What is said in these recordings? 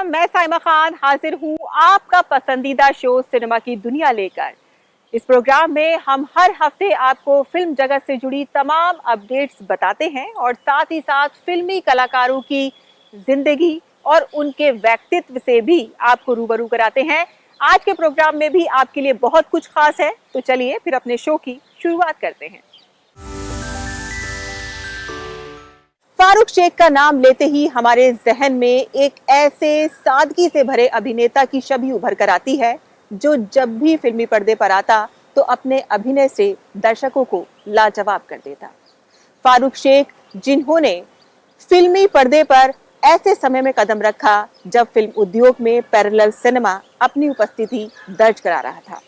नमस्कार, मैं साइमा खान हाजिर हूँ आपका पसंदीदा शो सिनेमा की दुनिया लेकर। इस प्रोग्राम में हम हर हफ्ते आपको फिल्म जगत से जुड़ी तमाम अपडेट्स बताते हैं और साथ ही साथ फिल्मी कलाकारों की जिंदगी और उनके व्यक्तित्व से भी आपको रूबरू कराते हैं। आज के प्रोग्राम में भी आपके लिए बहुत कुछ खास है, तो चलिए फिर अपने शो की शुरुआत करते हैं। फारूक शेख का नाम लेते ही हमारे जहन में एक ऐसे सादगी से भरे अभिनेता की छवि उभर कर आती है जो जब भी फिल्मी पर्दे पर आता तो अपने अभिनय से दर्शकों को लाजवाब कर देता। फारूक शेख, जिन्होंने फिल्मी पर्दे पर ऐसे समय में कदम रखा जब फिल्म उद्योग में पैरेलल सिनेमा अपनी उपस्थिति दर्ज करा रहा था।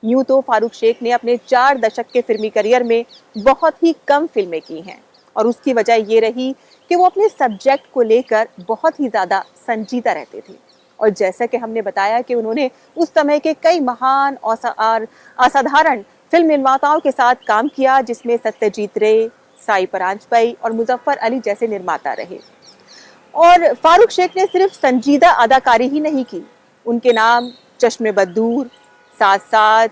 यूं तो फारूक शेख ने अपने 4 दशक के फिल्मी करियर में बहुत ही कम फिल्में की हैं और उसकी वजह ये रही कि वो अपने सब्जेक्ट को लेकर बहुत ही ज्यादा संजीदा रहते थे। और जैसा कि हमने बताया कि उन्होंने उस समय के कई महान और असाधारण फिल्म निर्माताओं के साथ काम किया, जिसमें सत्यजीत रे, साई परांजपे और मुजफ्फर अली जैसे निर्माता रहे। और फारूक शेख ने सिर्फ संजीदा अदाकारी ही नहीं की, उनके नाम चश्मे बदूर, साथ साथ,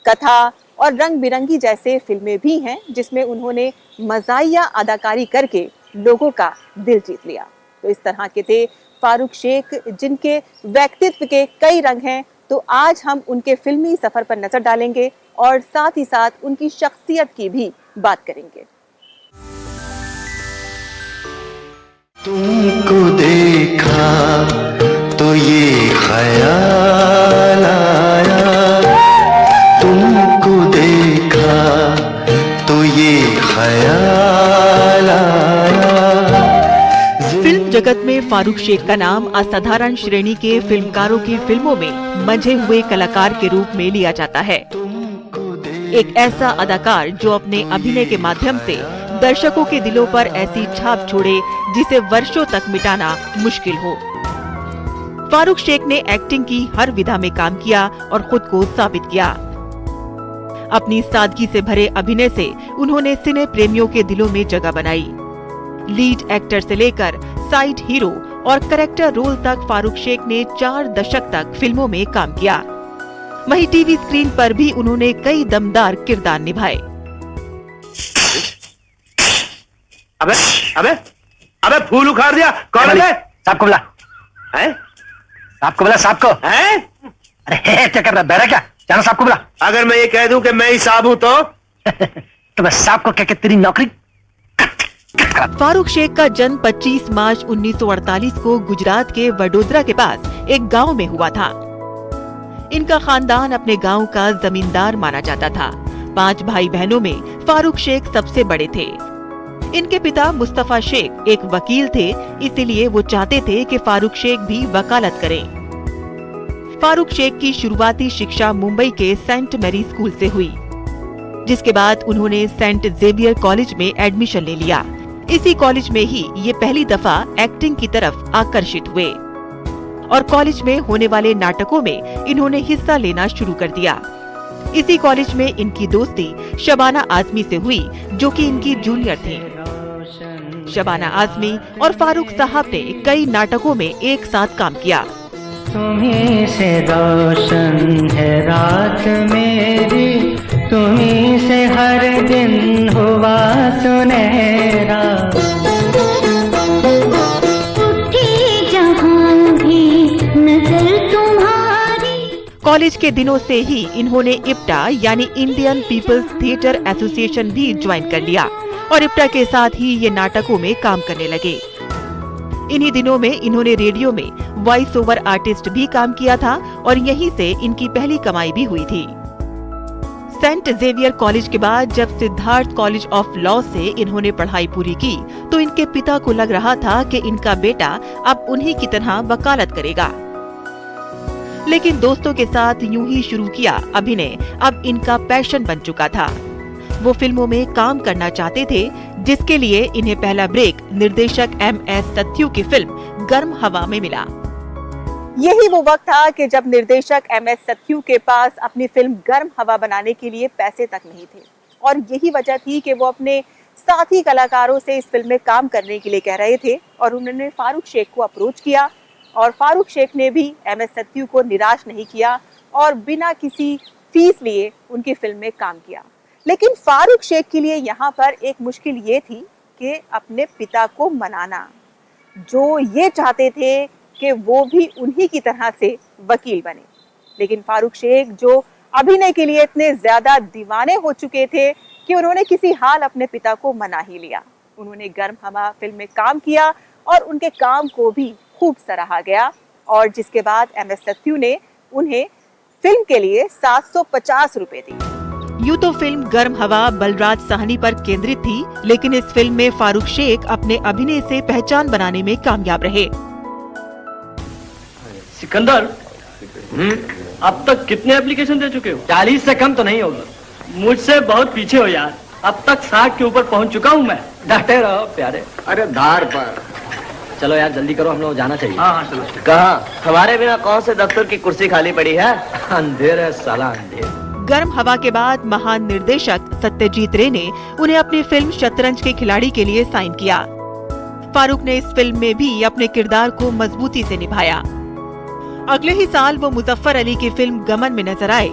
कथा और रंग बिरंगी जैसे फिल्में भी हैं जिसमें उन्होंने मज़ाहिया अदाकारी करके लोगों का दिल जीत लिया। तो इस तरह के थे फारूक शेख, जिनके व्यक्तित्व के कई रंग हैं। तो आज हम उनके फिल्मी सफर पर नजर डालेंगे और साथ ही साथ उनकी शख्सियत की भी बात करेंगे। तुमको देखा तो ये ख्याल आया, तुमको देखा तो ये ख्याल आया। फिल्म जगत में फारूक शेख का नाम असाधारण श्रेणी के फिल्मकारों की फिल्मों में मंझे हुए कलाकार के रूप में लिया जाता है। एक ऐसा अदाकार जो अपने अभिनय के माध्यम से दर्शकों के दिलों पर ऐसी छाप छोड़े जिसे वर्षों तक मिटाना मुश्किल हो। फारूक शेख ने एक्टिंग की हर विधा में काम किया और खुद को साबित किया। अपनी सादगी से भरे अभिनय से उन्होंने सिने प्रेमियों के दिलों में जगह बनाई। लीड एक्टर से लेकर साइड हीरो और कैरेक्टर रोल तक फारूक शेख ने 4 दशक तक फिल्मों में काम किया। वहीं टीवी स्क्रीन पर भी उन्होंने कई दमदार किरदार निभाए। अबे अबे अबे फूल उखाड़ दिया। कौन है? साहब को बुला। हैं? साहब को बुला, साहब को। हैं? अरे क्या कर रहा है, बहरा क्या? जानो साहब को बुला। अगर मैं ये कह दूं कि मैं ही साहब हूं तो तो मैं साहब को कह के तेरी नौकरी फारूक शेख का जन्म 25 मार्च 1948 को गुजरात के वडोदरा के पास एक गांव में हुआ था। इनका खानदान अपने गांव का जमींदार माना जाता था। 5 भाई बहनों में फारूक शेख सबसे बड़े थे। इनके पिता मुस्तफा शेख एक वकील थे, इसीलिए वो चाहते थे कि फारूक शेख भी वकालत करें। फारूक शेख की शुरुआती शिक्षा मुंबई के सेंट मैरी स्कूल से हुई, जिसके बाद उन्होंने सेंट जेवियर कॉलेज में एडमिशन ले लिया। इसी कॉलेज में ही ये पहली दफा एक्टिंग की तरफ आकर्षित हुए और कॉलेज में होने वाले नाटकों में इन्होंने हिस्सा लेना शुरू कर दिया। इसी कॉलेज में इनकी दोस्ती शबाना आजमी से हुई, जो कि इनकी जूनियर थी। शबाना आजमी और फारूक साहब ने कई नाटकों में एक साथ काम किया। तुम्हीं से रोशन है रात मेरी, तुम्हीं से हर दिन हुआ सुनहरा। उठी जहां भी नजर तुम्हारी। कॉलेज के दिनों से ही इन्होंने इप्टा यानी इंडियन पीपल्स थिएटर एसोसिएशन भी ज्वाइन कर लिया और इप्टा के साथ ही ये नाटकों में काम करने लगे। इन्हीं दिनों में इन्होंने रेडियो में वॉइस ओवर आर्टिस्ट भी काम किया था और यहीं से इनकी पहली कमाई भी हुई थी। सेंट जेवियर कॉलेज के बाद जब सिद्धार्थ कॉलेज ऑफ लॉ से इन्होंने पढ़ाई पूरी की तो इनके पिता को लग रहा था कि इनका बेटा अब उन्हीं की तरह वकालत करेगा। लेकिन दोस्तों के साथ यूं ही शुरू किया अभिनय अब इनका पैशन बन चुका था। वो फिल्मों में काम करना चाहते थे, जिसके लिए इन्हें पहला ब्रेक निर्देशक MS सत्यू की फिल्म गर्म हवा में मिला। यही वो वक्त था कि जब निर्देशक MS सत्यू के पास अपनी फिल्म गर्म हवा बनाने के लिए पैसे तक नहीं थे और यही वजह थी कि वो अपने साथी कलाकारों से इस फिल्म में काम करने के लिए कह रहे थे और उन्होंने फारूक शेख को अप्रोच किया और फारूक शेख ने भी एम एस सत्यू को निराश नहीं किया और बिना किसी फीस लिए उनकी फिल्म में काम किया। लेकिन फारूक शेख के लिए यहाँ पर एक मुश्किल ये थी कि अपने पिता को मनाना, जो ये चाहते थे कि वो भी उन्हीं की तरह से वकील बने। लेकिन फारूक शेख जो अभिनय के लिए इतने ज्यादा दीवाने हो चुके थे कि उन्होंने किसी हाल अपने पिता को मना ही लिया। उन्होंने गर्म हवा फिल्म में काम किया और उनके काम को भी खूब सराहा गया और जिसके बाद एम एस सत्यू ने उन्हें फिल्म के लिए 750 रुपए दिए। यूं तो फिल्म गर्म हवा बलराज साहनी पर केंद्रित थी, लेकिन इस फिल्म में फारूक शेख अपने अभिनय से पहचान बनाने में कामयाब रहे। सिकंदर, अब तक कितने एप्लीकेशन दे चुके हो? 40 से कम तो नहीं होगी। मुझसे बहुत पीछे हो यार, अब तक 60 के ऊपर पहुंच चुका हूं मैं। डटे रहो प्यारे। अरे धार पर। चलो यार जल्दी करो, हम लोग जाना चाहिए। हाँ चलो। कहाँ? हमारे बिना कौन से दफ्तर की कुर्सी खाली पड़ी है? अंधेर है साला, अंधेर। गर्म हवा के बाद महान निर्देशक सत्यजीत रे ने उन्हें अपनी फिल्म शतरंज के खिलाड़ी के लिए साइन किया। फारूक ने इस फिल्म में भी अपने किरदार को मजबूती से निभाया। अगले ही साल वो मुजफ्फर अली की फिल्म गमन में नजर आए।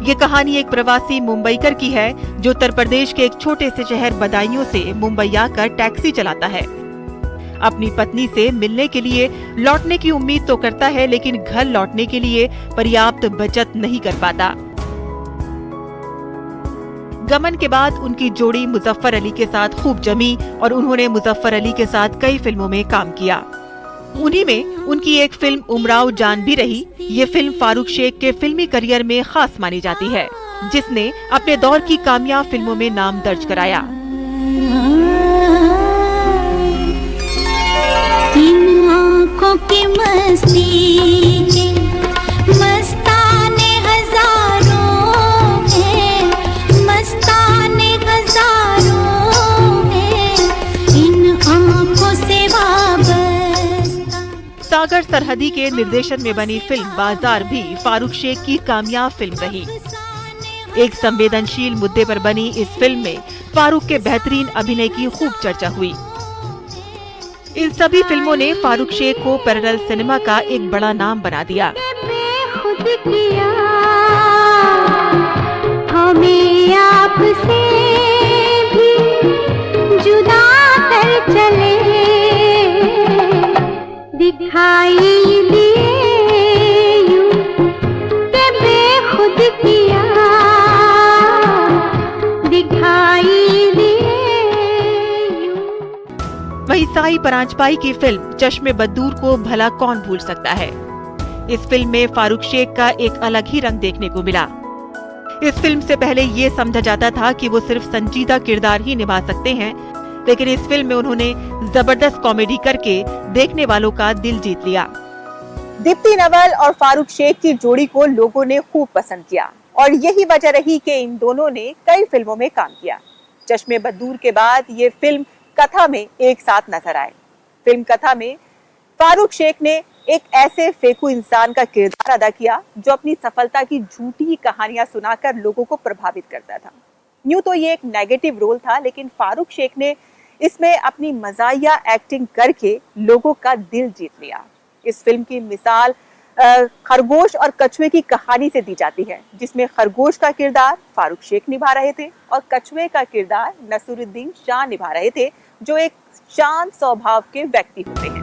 ये कहानी एक प्रवासी मुंबईकर की है जो उत्तर प्रदेश के एक छोटे से शहर बदायूं से मुंबई आकर टैक्सी चलाता है। अपनी पत्नी से मिलने के लिए लौटने की उम्मीद तो करता है, लेकिन घर लौटने के लिए पर्याप्त बचत नहीं कर पाता। गमन के बाद उनकी जोड़ी मुजफ्फर अली के साथ खूब जमी और उन्होंने मुजफ्फर अली के साथ कई फिल्मों में काम किया। उन्हीं में उनकी एक फिल्म उमराव जान भी रही। ये फिल्म फारूक शेख के फिल्मी करियर में खास मानी जाती है, जिसने अपने दौर की कामयाब फिल्मों में नाम दर्ज कराया। इन आँखों की मस्ती के मस्ताने हजारों हैं, मस्ताने हजारों हैं, इन आँखों से वाबस्ता। सागर सरहदी के निर्देशन में बनी फिल्म बाजार भी फारूक शेख की कामयाब फिल्म रही। एक संवेदनशील मुद्दे पर बनी इस फिल्म में फारूक के बेहतरीन अभिनय की खूब चर्चा हुई। इन सभी फिल्मों ने फारूक शेख को पैरेलल सिनेमा का एक बड़ा नाम बना दिया। बेखुद किया हमें आपसे भी जुदा कर चले, दिखाई दिए यूं के बेखुद किया, दिखाई दिए यूं। वहीं साई परांजपाई की फिल्म चश्मे बद्दूर को भला कौन भूल सकता है। इस फिल्म में फारूक शेख का एक अलग ही रंग देखने को मिला। इस फिल्म से पहले ये समझा जाता था कि वो सिर्फ संजीदा किरदार ही निभा सकते हैं, लेकिन इस फिल्म में उन्होंने जबरदस्त कॉमेडी करके देखने वालों का दिल जीत लिया। दीप्ति नवल और फारूक शेख की जोड़ी को लोगों ने खूब पसंद किया और यही वजह रही कि इन दोनों ने कई फिल्मों में काम किया। चश्मे बद्दूर के बाद ये फिल्म कथा में एक साथ नजर आए। फिल्म कथा में फारूक शेख ने एक ऐसे फेकू इंसान का किरदार अदा किया जो अपनी सफलता की झूठी कहानियां सुनाकर लोगों को प्रभावित करता था। यूं तो ये एक नेगेटिव रोल था, लेकिन फारूक शेख ने इसमें अपनी मजाहिया एक्टिंग करके लोगों का दिल जीत लिया। इस फिल्म की मिसाल खरगोश और कछुए की कहानी से दी जाती है, जिसमें खरगोश का किरदार फारूक शेख निभा रहे थे और कछुए का किरदार नसीरुद्दीन शाह निभा रहे थे, जो एक शांत स्वभाव के व्यक्ति होते हैं।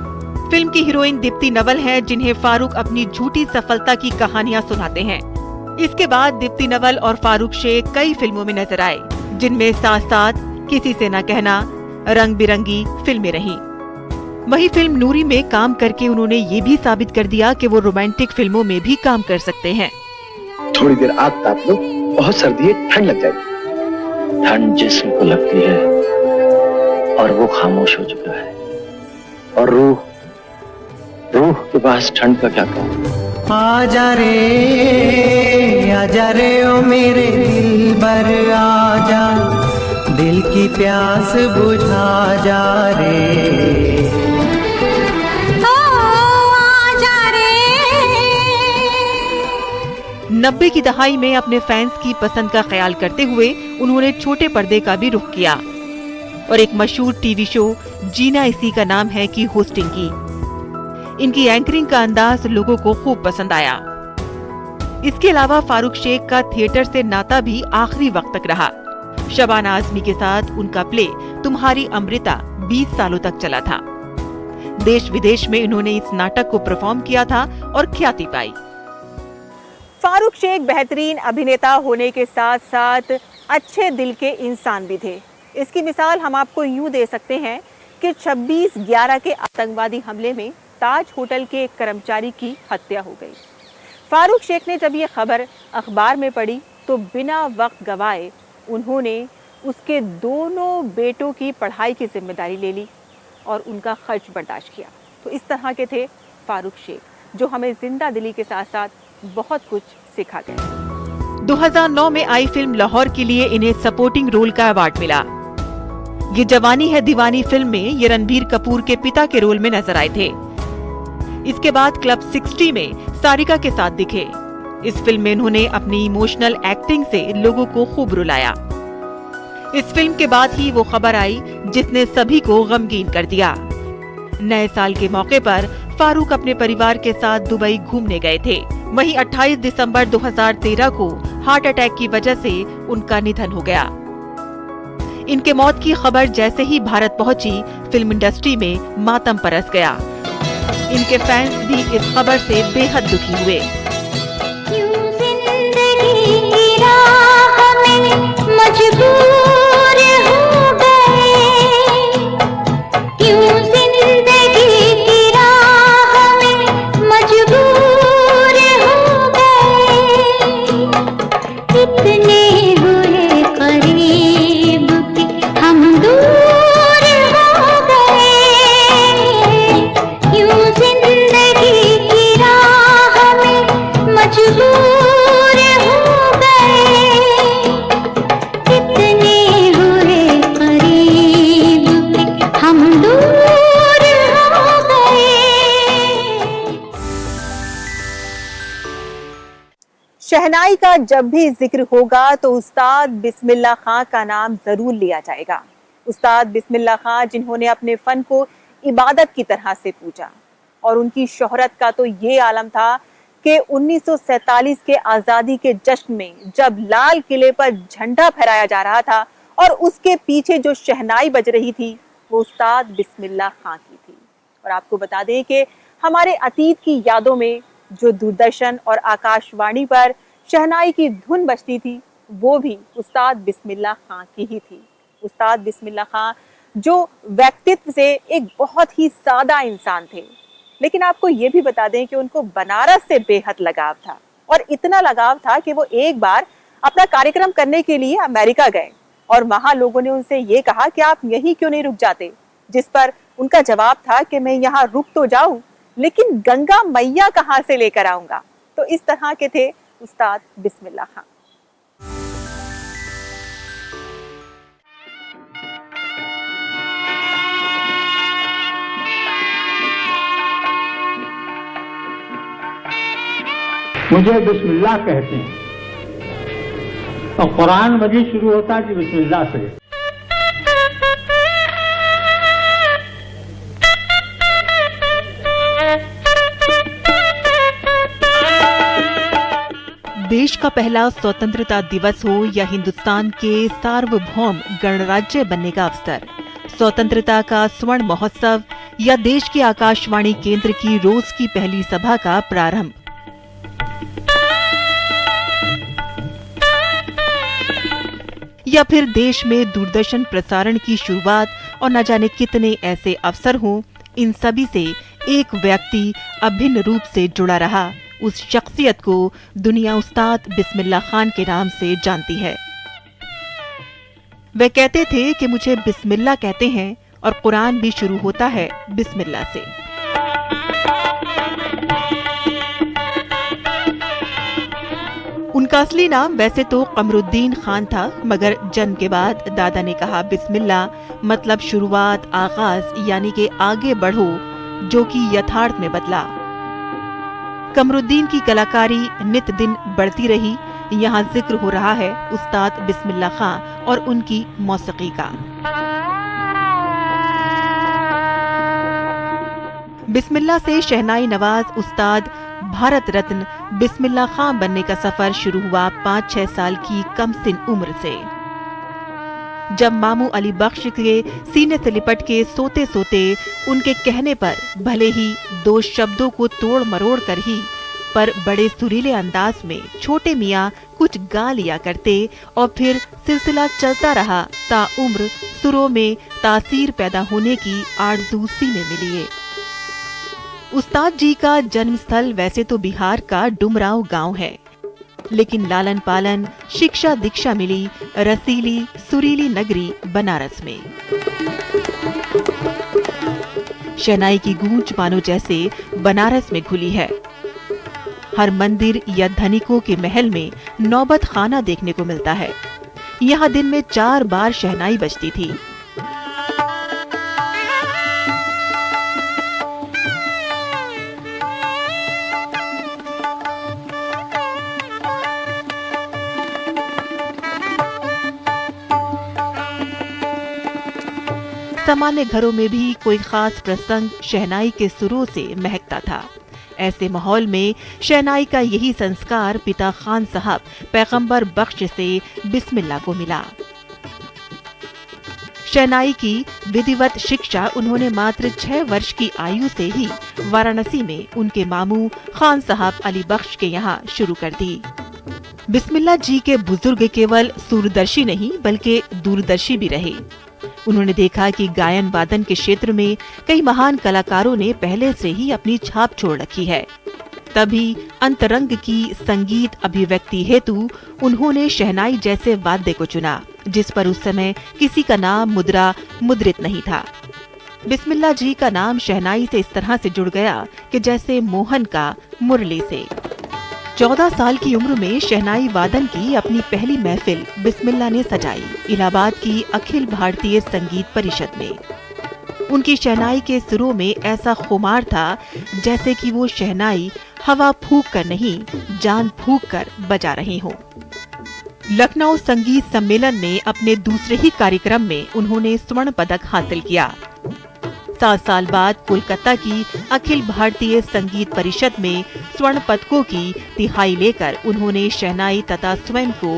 फिल्म की हीरोइन दीप्ति नवल हैं, जिन्हें फारूक अपनी झूठी सफलता की कहानियां सुनाते हैं। इसके बाद दीप्ति नवल और फारूक शेख कई फिल्मों में नजर आए, जिनमें साथ साथ किसी से न कहना, रंग बिरंगी फिल्में रहीं। वही फिल्म नूरी में काम करके उन्होंने ये भी साबित कर दिया कि वो रोमांटिक फिल्मों में भी काम कर सकते हैं। थोड़ी देर आग ताप लो, बहुत सर्दी है, ठंड लग जाएगी। ठंड जिस्म को लगती है और वो खामोश हो चुका है, और रूह के पास ठंड का क्या कहूं। आजा रे ओ मेरे दिल भर आजा, दिल की प्यास बुझा जा रे। आजा रे। 90 की दहाई में अपने फैंस की पसंद का ख्याल करते हुए उन्होंने छोटे पर्दे का भी रुख किया और एक मशहूर टीवी शो जीना इसी का नाम है की होस्टिंग की। इनकी एंकरिंग का अंदाज लोगों को खूब पसंद आया। इसके अलावा फारूक शेख का थिएटर से नाता भी आखिरी वक्त तक रहा। शबाना आजमी के साथ उनका प्ले तुम्हारी अमृता 20 सालों तक चला था। देश विदेश में इन्होंने इस नाटक को परफॉर्म किया था और ख्याति पाई। फारूक शेख बेहतरीन अभिनेता होने के साथ साथ अच्छे दिल के इंसान भी थे। इसकी मिसाल हम आपको यूं दे सकते हैं कि 26/11 के आतंकवादी हमले में ताज होटल के एक कर्मचारी की हत्या हो गई। फारूक शेख ने जब ये खबर अखबार में पढ़ी तो बिना वक्त गवाए उन्होंने उसके दोनों बेटों की पढ़ाई की जिम्मेदारी ले ली और उनका खर्च बर्दाश्त किया। तो इस तरह के थे फारूक शेख, जो हमें जिंदा दिली के साथ साथ बहुत कुछ सिखा गए। 2009 में आई फिल्म लाहौर के लिए इन्हें सपोर्टिंग रोल का अवार्ड मिला। ये जवानी है दीवानी फिल्म में ये रणबीर कपूर के पिता के रोल में नजर आए थे। इसके बाद क्लब 60 में सारिका के साथ दिखे। इस फिल्म में इन्होंने अपनी इमोशनल एक्टिंग से लोगों को खूब रुलाया। इस फिल्म के बाद ही वो खबर आई जिसने सभी को गमगीन कर दिया। नए साल के मौके पर फारूक अपने परिवार के साथ दुबई घूमने गए थे। वहीं 28 दिसंबर 2013 को हार्ट अटैक की वजह से उनका निधन हो गया। इनके मौत की खबर जैसे ही भारत पहुंची, फिल्म इंडस्ट्री में मातम परस गया। इनके फैंस भी इस खबर से बेहद दुखी हुए। मजबूर हो गए, क्यों जिंदगी की राह में मजबूर हो गए, इतने हुए करीब कि हम दूर हो गए, क्यों जिंदगी की राह में मजबूर शहनाई का जब भी जिक्र होगा तो उस्ताद बिस्मिल्लाह खां का नाम जरूर लिया जाएगा। उस्ताद बिस्मिल्लाह खां जिन्होंने अपने फन को इबादत की तरह से पूजा और उनकी शोहरत का तो ये आलम था कि 1947 के आज़ादी के जश्न में जब लाल किले पर झंडा फहराया जा रहा था और उसके पीछे जो शहनाई बज रही थी वो उस्ताद बिस्मिल्लाह खां की थी। और आपको बता दें कि हमारे अतीत की यादों में जो दूरदर्शन और आकाशवाणी पर शहनाई की धुन बजती थी वो भी उस्ताद बिस्मिल्लाह खां की ही थी। उस्ताद बिस्मिल्लाह खां जो व्यक्तित्व से एक बहुत ही सादा इंसान थे, लेकिन आपको ये भी बता दें कि उनको बनारस से बेहद लगाव था और इतना लगाव था कि वो एक बार अपना कार्यक्रम करने के लिए अमेरिका गए और वहां लोगों ने उनसे ये कहा कि आप यहीं क्यों नहीं रुक जाते, जिस पर उनका जवाब था कि मैं यहाँ रुक तो जाऊं लेकिन गंगा मैया कहां से लेकर आऊंगा। तो इस तरह के थे उस्ताद बिस्मिल्लाह खां। मुझे बिस्मिल्लाह कहते हैं और कुरान मजीद शुरू होता है कि बिस्मिल्लाह से। देश का पहला स्वतंत्रता दिवस हो या हिंदुस्तान के सार्वभौम गणराज्य बनने का अवसर, स्वतंत्रता का स्वर्ण महोत्सव या देश की आकाशवाणी केंद्र की रोज की पहली सभा का प्रारंभ, या फिर देश में दूरदर्शन प्रसारण की शुरुआत और न जाने कितने ऐसे अवसर हों, इन सभी से एक व्यक्ति अभिन्न रूप से जुड़ा रहा। उस शख्सियत को दुनिया उस्ताद बिस्मिल्लाह खान के नाम से जानती है। वे कहते थे कि मुझे बिस्मिल्लाह कहते हैं और कुरान भी शुरू होता है बिस्मिल्लाह से। उनका असली नाम वैसे तो कमरुद्दीन खान था, मगर जन्म के बाद दादा ने कहा बिस्मिल्लाह मतलब शुरुआत, आगाज, यानी कि आगे बढ़ो, जो कि यथार्थ में बदला। कमरुद्दीन की कलाकारी नित दिन बढ़ती रही। यहाँ जिक्र हो रहा है उस्ताद बिस्मिल्लाह खां और उनकी मौसीकी का। बिस्मिल्लाह से शहनाई नवाज उस्ताद भारत रत्न बिस्मिल्लाह खां बनने का सफर शुरू हुआ 5-6 साल की कमसिन उम्र से। जब मामू अली बख्श के सीने से लिपट के सोते सोते उनके कहने पर भले ही 2 शब्दों को तोड़ मरोड़ कर ही पर बड़े सुरीले अंदाज में छोटे मियाँ कुछ गा लिया करते और फिर सिलसिला चलता रहा ता उम्र सुरों में तासीर पैदा होने की आरज़ू सीने में लिए। उस्ताद जी का जन्मस्थल वैसे तो बिहार का डुमराव गांव है, लेकिन लालन पालन शिक्षा दीक्षा मिली रसीली सुरीली नगरी बनारस में। शहनाई की गूंज मानो जैसे बनारस में घुली है। हर मंदिर या धनिकों के महल में नौबत खाना देखने को मिलता है। यहाँ दिन में 4 बार शहनाई बजती थी। सामान्य घरों में भी कोई खास प्रसंग शहनाई के सुरों से महकता था। ऐसे माहौल में शहनाई का यही संस्कार पिता खान साहब पैगंबर बख्श से बिस्मिल्लाह को मिला। शहनाई की विधिवत शिक्षा उन्होंने मात्र 6 वर्ष की आयु से ही वाराणसी में उनके मामू खान साहब अली बख्श के यहाँ शुरू कर दी। बिस्मिल्लाह जी के बुजुर्ग केवल सूरदर्शी नहीं बल्कि दूरदर्शी भी रहे। उन्होंने देखा कि गायन वादन के क्षेत्र में कई महान कलाकारों ने पहले से ही अपनी छाप छोड़ रखी है। तभी अंतरंग की संगीत अभिव्यक्ति हेतु उन्होंने शहनाई जैसे वाद्य को चुना, जिस पर उस समय किसी का नाम मुद्रित नहीं था। बिस्मिल्लाह जी का नाम शहनाई से इस तरह से जुड़ गया कि जैसे मोहन का मुरली से। 14 साल की उम्र में शहनाई वादन की अपनी पहली महफिल बिस्मिल्लाह ने सजाई इलाहाबाद की अखिल भारतीय संगीत परिषद में। उनकी शहनाई के सुरों में ऐसा खुमार था जैसे कि वो शहनाई हवा फूंक कर नहीं जान फूंक कर बजा रही हो। लखनऊ संगीत सम्मेलन में अपने दूसरे ही कार्यक्रम में उन्होंने स्वर्ण पदक हासिल किया। 7 साल बाद कोलकाता की अखिल भारतीय संगीत परिषद में स्वर्ण पदकों की तिहाई लेकर उन्होंने शहनाई तथा स्वयं को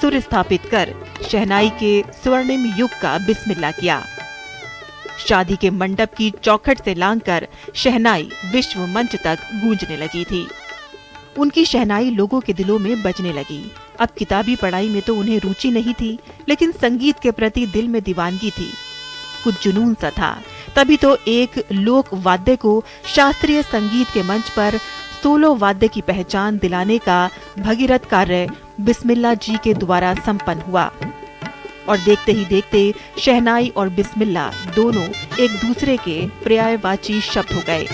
सुर स्थापित कर शहनाई के स्वर्णिम युग का बिस्मिल्लाह किया। शादी के मंडप की चौखट से लांघकर शहनाई विश्व मंच तक गूंजने लगी थी। उनकी शहनाई लोगों के दिलों में बजने लगी। अब किताबी पढ़ाई में तो उन्हें रुचि नहीं थी, लेकिन संगीत के प्रति दिल में दीवानगी थी, कुछ जुनून सा था। तभी तो एक लोक वाद्य को शास्त्रीय संगीत के मंच पर सोलो वाद्य की पहचान दिलाने का भगीरथ कार्य बिस्मिल्लाह जी के द्वारा संपन्न हुआ। और देखते ही देखते शहनाई और बिस्मिल्लाह दोनों एक दूसरे के पर्यायवाची शब्द हो गए।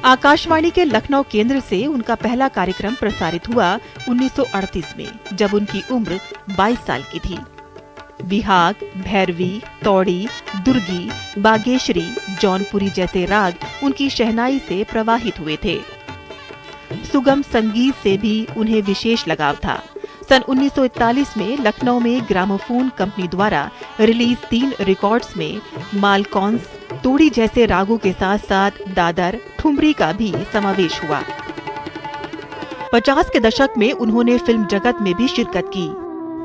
आकाशवाणी के लखनऊ केंद्र से उनका पहला कार्यक्रम प्रसारित हुआ 1938 में, जब उनकी उम्र 22 साल की थी। विहाग, भैरवी, तौड़ी, दुर्गी, बागेश्वरी, जौनपुरी जैसे राग उनकी शहनाई से प्रवाहित हुए थे। सुगम संगीत से भी उन्हें विशेष लगाव था। सन 1941 में लखनऊ में ग्रामोफोन कंपनी द्वारा रिलीज 3 रिकॉर्ड्स में मालकौंस, तोड़ी जैसे रागों के साथ साथ दादर, ठुमरी का भी समावेश हुआ। 50 के दशक में उन्होंने फिल्म जगत में भी शिरकत की।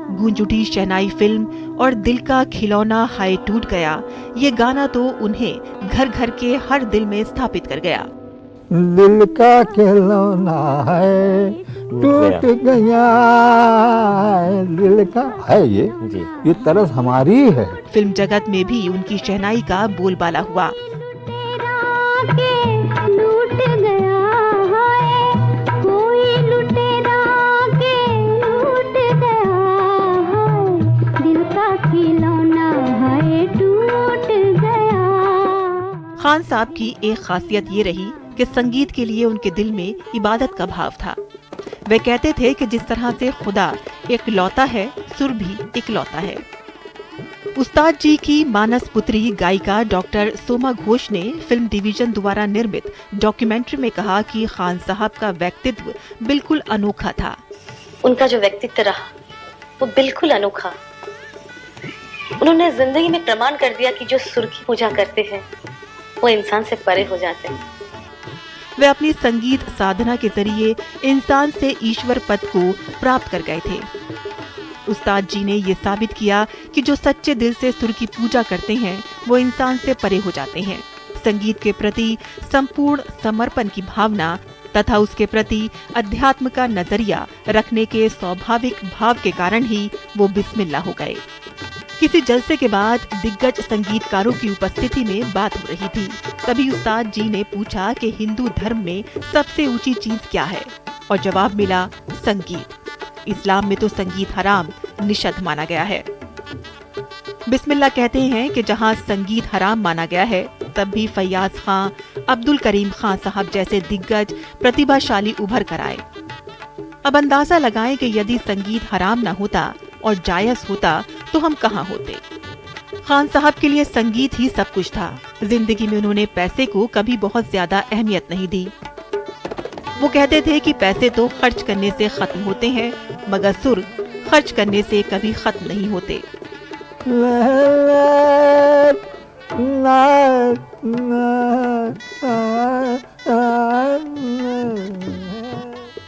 गूंज उठी शहनाई फिल्म और दिल का खिलौना हाय टूट गया, ये गाना तो उन्हें घर घर के हर दिल में स्थापित कर गया। दिल का खिलौना है टूट गया, दिल का है ये तरस हमारी है। फिल्म जगत में भी उनकी शहनाई का बोलबाला हुआ। खान साहब की एक खासियत ये रही कि संगीत के लिए उनके दिल में इबादत का भाव था। वे कहते थे कि जिस तरह से खुदा एक लौता है, सुर भी एक लौता है। उस्ताद जी की मानस पुत्री गायिका डॉक्टर सोमा घोष ने फिल्म डिवीजन द्वारा निर्मित डॉक्यूमेंट्री में कहा कि खान साहब का व्यक्तित्व बिल्कुल अनोखा था। उनका जो व्यक्तित्व रहा वो बिल्कुल अनोखा। उन्होंने जिंदगी में प्रमाण कर दिया कि जो सुर की पूजा करते हैं वो इंसान से परे हो जाते हैं। वे अपनी संगीत साधना के जरिए इंसान से ईश्वर पद को प्राप्त कर गए थे। उस्ताद जी ने ये साबित किया कि जो सच्चे दिल से सुर की पूजा करते हैं वो इंसान से परे हो जाते हैं। संगीत के प्रति संपूर्ण समर्पण की भावना तथा उसके प्रति अध्यात्म का नजरिया रखने के स्वाभाविक भाव के कारण ही वो बिस्मिल्लाह हो गए। किसी जलसे के बाद दिग्गज संगीतकारों की उपस्थिति में बात हो रही थी। तभी उस्ताद जी ने पूछा कि हिंदू धर्म में सबसे ऊंची चीज क्या है, और जवाब मिला संगीत। इस्लाम में तो संगीत हराम निषिद्ध माना गया है। बिस्मिल्लाह कहते हैं कि जहां संगीत हराम माना गया है, तब भी फैयाज खां, अब्दुल करीम खां साहब जैसे दिग्गज प्रतिभाशाली उभर कर आए। अब अंदाजा लगाएं कि यदि संगीत हराम न होता और जायज होता तो हम कहां होते। खान साहब के लिए संगीत ही सब कुछ था। जिंदगी में उन्होंने पैसे को कभी बहुत ज्यादा अहमियत नहीं दी। वो कहते थे कि पैसे तो खर्च करने से खत्म होते हैं, मगर सुर खर्च करने से कभी खत्म नहीं होते।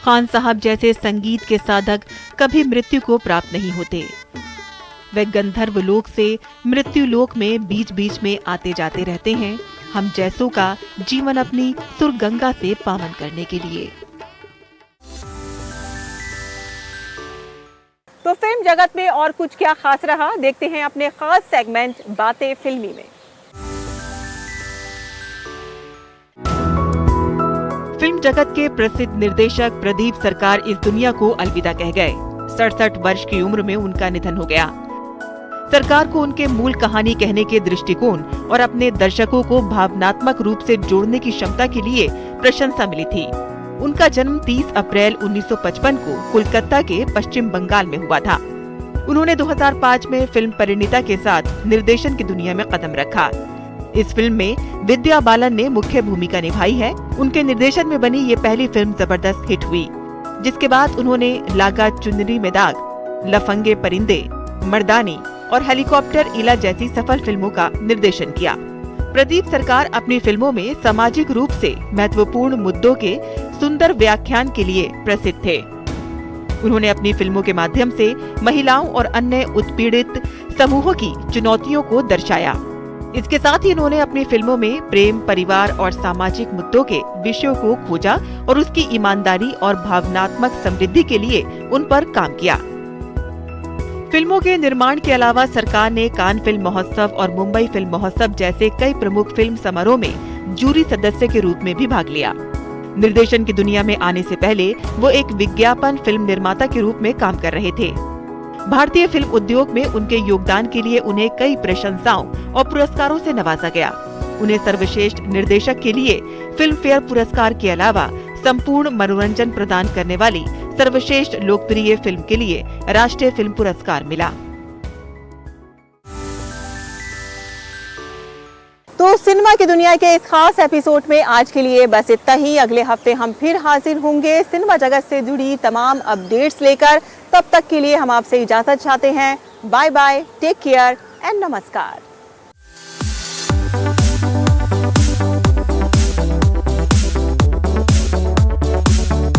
खान साहब जैसे संगीत के साधक कभी मृत्यु को प्राप्त नहीं होते। वे गंधर्व लोक से मृत्यु लोक में बीच बीच में आते जाते रहते हैं, हम जैसों का जीवन अपनी सुर गंगा से पावन करने के लिए। तो फिल्म जगत में और कुछ क्या खास रहा, देखते हैं अपने खास सेगमेंट बातें फिल्मी में। फिल्म जगत के प्रसिद्ध निर्देशक प्रदीप सरकार इस दुनिया को अलविदा कह गए। 67 वर्ष की उम्र में उनका निधन हो गया। सरकार को उनके मूल कहानी कहने के दृष्टिकोण और अपने दर्शकों को भावनात्मक रूप से जोड़ने की क्षमता के लिए प्रशंसा मिली थी। उनका जन्म 30 अप्रैल 1955 को कोलकाता के पश्चिम बंगाल में हुआ था। उन्होंने 2005 में फिल्म परिणीता के साथ निर्देशन की दुनिया में कदम रखा। इस फिल्म में विद्या बालन ने मुख्य भूमिका निभाई है। उनके निर्देशन में बनी ये पहली फिल्म जबरदस्त हिट हुई, जिसके बाद उन्होंने लागा चुनरी में दाग, लफंगे परिंदे, मर्दानी और हेलीकॉप्टर इला जैसी सफल फिल्मों का निर्देशन किया। प्रदीप सरकार अपनी फिल्मों में सामाजिक रूप से महत्वपूर्ण मुद्दों के सुंदर व्याख्यान के लिए प्रसिद्ध थे। उन्होंने अपनी फिल्मों के माध्यम से महिलाओं और अन्य उत्पीड़ित समूहों की चुनौतियों को दर्शाया। इसके साथ ही उन्होंने अपनी फिल्मों में प्रेम, परिवार और सामाजिक मुद्दों के विषयों को खोजा और उसकी ईमानदारी और भावनात्मक समृद्धि के लिए उन पर काम किया। फिल्मों के निर्माण के अलावा सरकार ने कान फिल्म महोत्सव और मुंबई फिल्म महोत्सव जैसे कई प्रमुख फिल्म समारोह में जूरी सदस्य के रूप में भी भाग लिया। निर्देशन की दुनिया में आने से पहले वो एक विज्ञापन फिल्म निर्माता के रूप में काम कर रहे थे। भारतीय फिल्म उद्योग में उनके योगदान के लिए उन्हें कई प्रशंसाओं और पुरस्कारों से नवाजा गया। उन्हें सर्वश्रेष्ठ निर्देशक के लिए फिल्म फेयर पुरस्कार के अलावा संपूर्ण मनोरंजन प्रदान करने वाली सर्वश्रेष्ठ लोकप्रिय फिल्म के लिए राष्ट्रीय फिल्म पुरस्कार मिला। तो सिनेमा की दुनिया के इस खास एपिसोड में आज के लिए बस इतना ही। अगले हफ्ते हम फिर हाजिर होंगे सिनेमा जगत से जुड़ी तमाम अपडेट्स लेकर। तब तक के लिए हम आपसे इजाजत चाहते हैं। Bye bye, take care and नमस्कार।